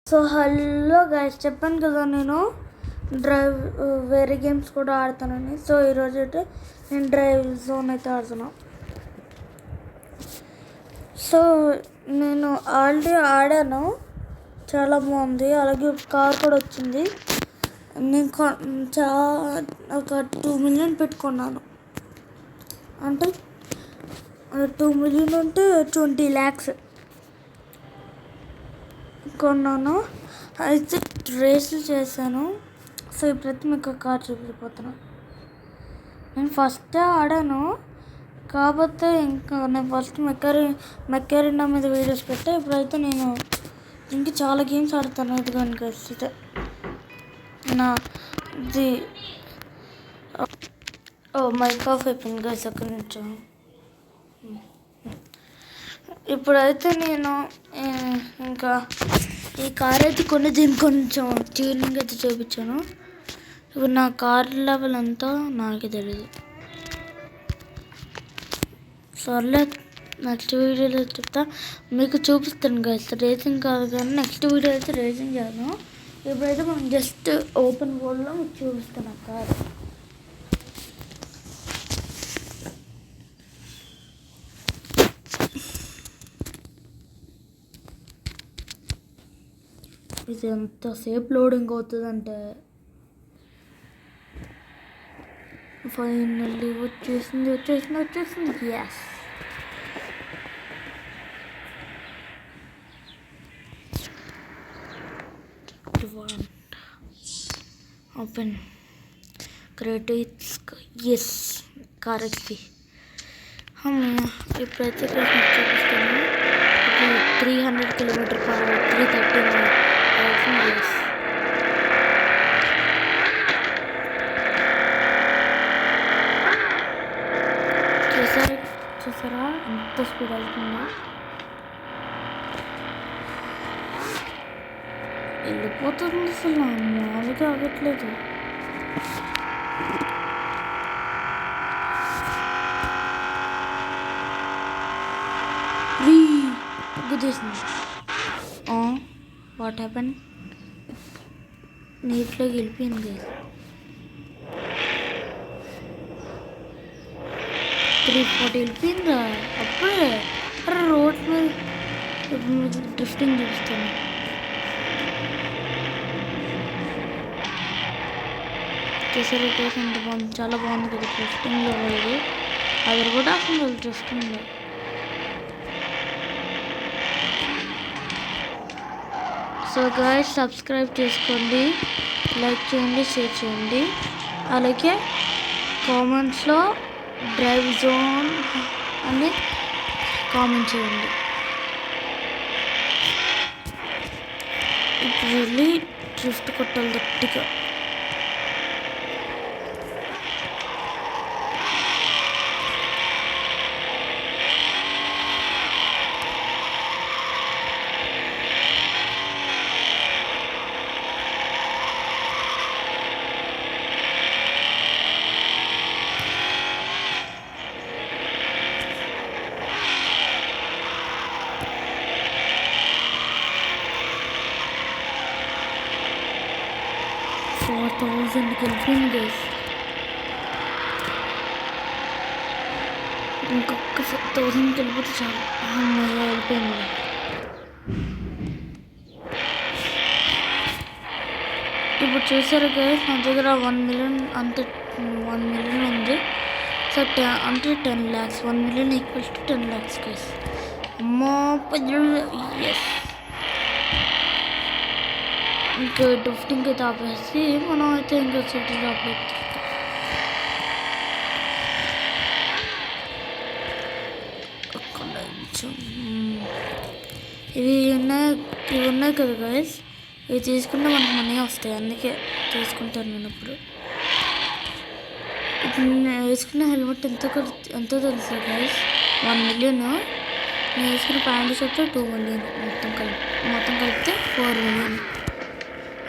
So hello guys, చెప్పాను కదా నేను డ్రైవ్ వేరే గేమ్స్ కూడా ఆడతానని. సో ఈరోజు అయితే నేను డ్రైవ్ జోన్ అయితే ఆడుతున్నా. సో నేను ఆల్రెడీ ఆడాను, చాలా బాగుంది. అలాగే కార్ కూడా వచ్చింది. నేను ఒక 2 మిలియన్ పెట్టుకున్నాను. అంటే 2 మిలియన్ అంటే 20 lakhs కొన్నాను. అయితే రేసులు చేశాను. సో ఇప్పుడైతే మీకు కార్ చూపిపోతున్నాను. నేను ఫస్ట్ ఆడాను, కాకపోతే ఇంకా నేను ఫస్ట్ మెక్కారినా మీద వీడియోస్ పెట్టా. ఇప్పుడైతే నేను ఇంకా చాలా గేమ్స్ ఆడతాను. ఇది కనుక వస్తే ఇది మైక్ ఆఫ్ అయిపోయింది గైస్, అక్కడి నుంచి. ఇప్పుడైతే నేను ఇంకా ఈ కార్ అయితే దీనికి కొంచెం ట్యూనింగ్ అయితే చూపించాను. ఇప్పుడు నా కార్ లెవెల్ అంతా నాకే తెలియదు. సర్లే, నెక్స్ట్ వీడియోలో చెప్తా, మీకు చూపిస్తాను గైస్. రేసింగ్ కాదు కానీ నెక్స్ట్ వీడియో అయితే రేసింగ్ చేద్దాం. ఇప్పుడైతే మనం జస్ట్ ఓపెన్ వరల్డ్లో మీకు చూపిస్తాను ఆ కార్. ఇది ఎంతసేపు లోడింగ్ అవుతుందంటే ఫైనల్లీ వచ్చేసింది. Yes, open credits. Yes, correctly. ఇప్పుడైతే చూపిస్తాను. 300 km/h, 330 చూసారా ఎంత స్పీడ్ వెళ్తుందో. వెళ్ళిపోతుంది, అసలు మామూలుగా ఆగట్లేదు. గుద్దేసింది. What happen? నీటిలోకి వెళ్ళిపోయింది. 340 వెళ్ళిపోయిందా అప్పుడే? రోడ్ మీద డ్రిఫ్టింగ్ చూపిస్తాను. కేసరి టేస్ట్ ఎంత బాగుంది, చాలా బాగుంది కదా డ్రిఫ్టింగ్లో. వాళ్ళు అది కూడా అసలు డ్రిఫ్టింగ్లో. సో గైస్, సబ్స్క్రైబ్ చేసుకోండి, లైక్ చేయండి, షేర్ చేయండి. అలాగే కామెంట్స్లో డ్రైవ్ జోన్ అని కామెంట్ చేయండి. ఇప్పుడు వెళ్ళి డ్రిఫ్ట్ కొట్టాలి గట్టిగా. వెళ్ళిపోయింది గైస్. ఇంకొక 4000 వెళ్ళిపోతే చాలు. మళ్ళీ వెళ్ళిపోయింది. ఇప్పుడు చూసారు గైస్, నా దగ్గర 1 మిలియన్ అంతే. 1 మిలియన్ ఉంది. సో అంటే 10 lakhs. 1 million equals to 10 lakhs guys. అమ్మా, ఎస్. ఇంకా డ్రిఫ్టింగ్ అయితే ఆపేసి మనం అయితే ఇంకా సిటీలో ఆపేస్తాం. ఇవి ఉన్నాయి కదా గైస్, ఇవి తీసుకుంటే మనకు మనీ వస్తాయి. అందుకే తీసుకుంటాను నేను. ఇప్పుడు నేను వేసుకున్న హెల్మెట్ ఎంతో తెలుసా గైస్? 1 మిలియన్. నేను వేసుకున్న ప్యాంట్ షర్ట్ 2 మిలియన్. మొత్తం కలిపితే 4 మిలియన్.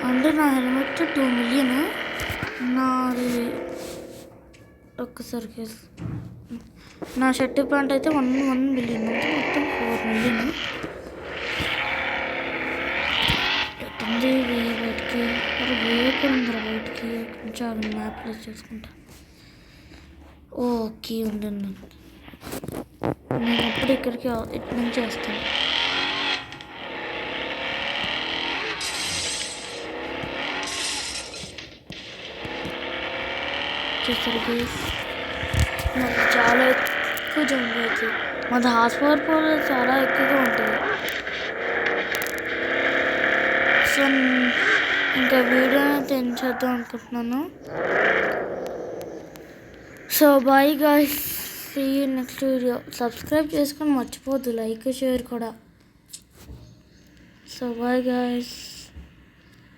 అంటే నా హెల్మెట్ 2 మిలియన్. నాది ఒక్కసారి నా షర్ట్ ప్యాంట్ అయితే 1 మిలియన్. అంటే మొత్తం 4 మిలియన్. ఎక్కడ ఉందా బయటికి కొంచెం మ్యాప్లో చూసుకుంటా. ఓకే ఉంది. నేను ఎప్పుడు ఇక్కడికి ఇటు నుంచి వస్తాను. చూస్తారు గైస్, నాకు చాలా ఎక్కువ జంప్ అవుతుంది. మాది హాస్పవర్ పోల్ చాలా ఎక్కువగా ఉంటుంది. సో ఇంకా వీడియో అయితే ఎండ్ చేద్దాం అనుకుంటున్నాను. So bye guys, see you next video. Subscribe చేసుకొని మర్చిపోద్దు, లైక్ షేర్ కూడా. So bye guys.